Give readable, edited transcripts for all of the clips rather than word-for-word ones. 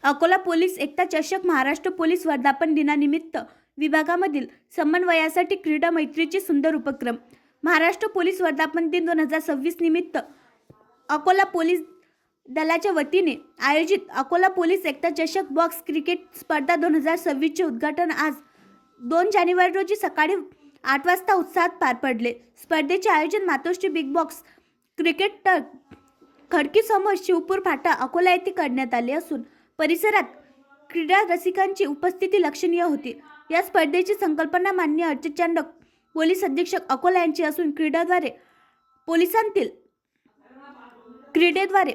Akola police एकता चषक Maharashtra police वर्धापन दिनानिमित्त विभागामधील समन्वयासाठी क्रीडा मैत्रीचे सुंदर उपक्रम। महाराष्ट्र पोलीस वर्धापन दिन 2026 निमित्त अकोला पोलीस दलाच्या वतीने आयोजित अकोला पोलीस एकता चषक बॉक्स क्रिकेट स्पर्धा 2026 चे उद्घाटन आज 2 जानेवारी रोजी सकाळी 8 वाजता उत्साहात पार पडले। स्पर्धेचे आयोजन Matoshri big box cricket turf Khadki समोर शिवपूर फाटा अकोला येथे करण्यात आले असून परिसरात क्रीडा रसिकांची उपस्थिती लक्षणीय होती। या स्पर्धेची संकल्पना माननीय अर्चित चांडक पोलीस अधीक्षक अकोला यांची असून क्रीडेद्वारे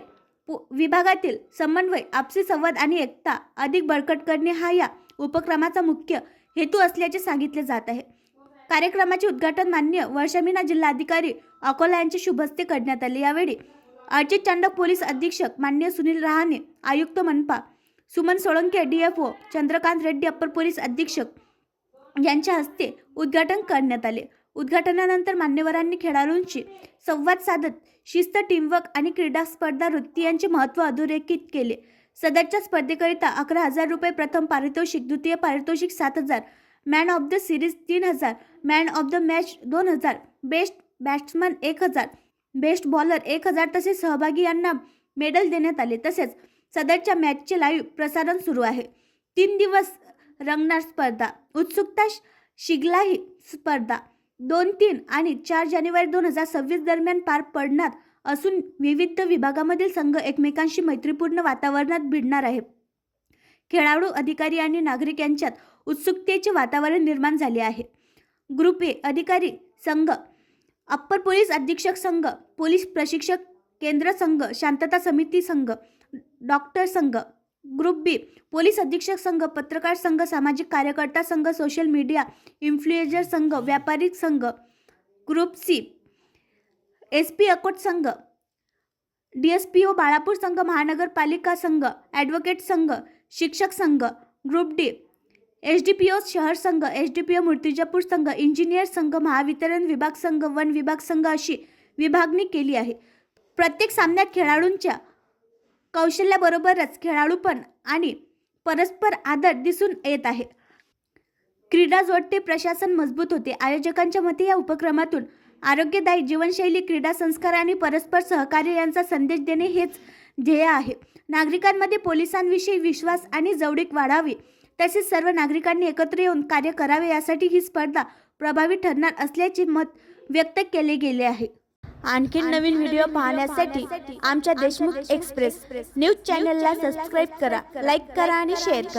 विभागातील समन्वय, आपसी संवाद आणि एकता अधिक बळकट करणे हा या उपक्रमाचा मुख्य हेतू असल्याचे सांगितले जात आहे। कार्यक्रमाचे उद्घाटन माननीय वर्षा जिल्हाधिकारी अकोला यांच्या शुभ हस्ते करण्यात आले। यावेळी अर्चित चांडक पोलीस अधीक्षक, माननीय सुनील रहाणे आयुक्त मनपा, Suman Solanke DFO, Chandrakant Reddy upper police अधीक्षक यांच्या हस्ते उद्घाटन करण्यात आले। उद्घाटनानंतर मान्यवरांनी खेळाडूंशी संवाद साधत शिस्त, टीमवर्क आणि क्रीडा स्पर्धा वृत्ती यांचे महत्त्व अधोरेखित केले। सदरच्या स्पर्धेकरिता 11,000 रुपये प्रथम पारितोषिक, द्वितीय पारितोषिक 7,000, man of the series 3,000, man of the match 2,000, best batsman 1,000, best bowler 1,000 तसेच सहभागी यांना मेडल देण्यात आले। तसेच सदरच्या मॅचचे लाईव्ह प्रसारण सुरू आहे। 3 दिवस रंगणार स्पर्धा। उत्सुकता शिगला ही स्पर्धा 2, 3 आणि 4 जानेवारी 2026 दरम्यान पार पडणार असून विविध विभागामधील संघ एकमेकांशी मैत्रीपूर्ण वातावरणात भिडणार आहे। खेळाडू, अधिकारी आणि नागरिक यांच्यात उत्सुकतेचे वातावरण निर्माण झाले आहे। ग्रुप ए अधिकारी संघ, अप्पर पोलीस अधीक्षक संघ, पोलीस प्रशिक्षक केंद्र संघ, शांतता समिती संघ, डॉक्टर संघ। ग्रुप बी पोलीस अधीक्षक संघ, पत्रकार संघ, सामाजिक कार्यकर्ता संघ, सोशल मीडिया इन्फ्लुएन्सर संघ, व्यापारी संघ। ग्रुप सी SP अकोट संघ, DSPO बाळापूर संघ, महानगरपालिका संघ, ॲडव्होकेट संघ, शिक्षक संघ। ग्रुप डी SDPO शहर संघ, SDPO मूर्तिजापूर संघ, इंजिनियर संघ, महावितरण विभाग संघ, वन विभाग संघ अशी विभागणी केली आहे। प्रत्येक सामन्यात खेळाडूंच्या कौशल्याबरोबरच खेळाडूपण आणि परस्पर आदर दिसून येत आहे। क्रीडा जोडते, प्रशासन मजबूत होते। आयोजकांच्या मते या उपक्रमातून आरोग्यदायी जीवनशैली, क्रीडा संस्कार आणि परस्पर सहकार्य यांचा संदेश देणे हेच ध्येय आहे। नागरिकांमध्ये पोलिसांविषयी विश्वास आणि जवळीक वाढावी तसेच सर्व नागरिकांनी एकत्र येऊन कार्य करावे यासाठी ही स्पर्धा प्रभावी ठरणार असल्याचे मत व्यक्त केले गेले आहे। आणखी नवीन व्हिडिओ पाहण्यासाठी आमच्या देशमुख एक्सप्रेस न्यूज चॅनलला सबस्क्राइब करा, लाईक करा आणि शेअर करा।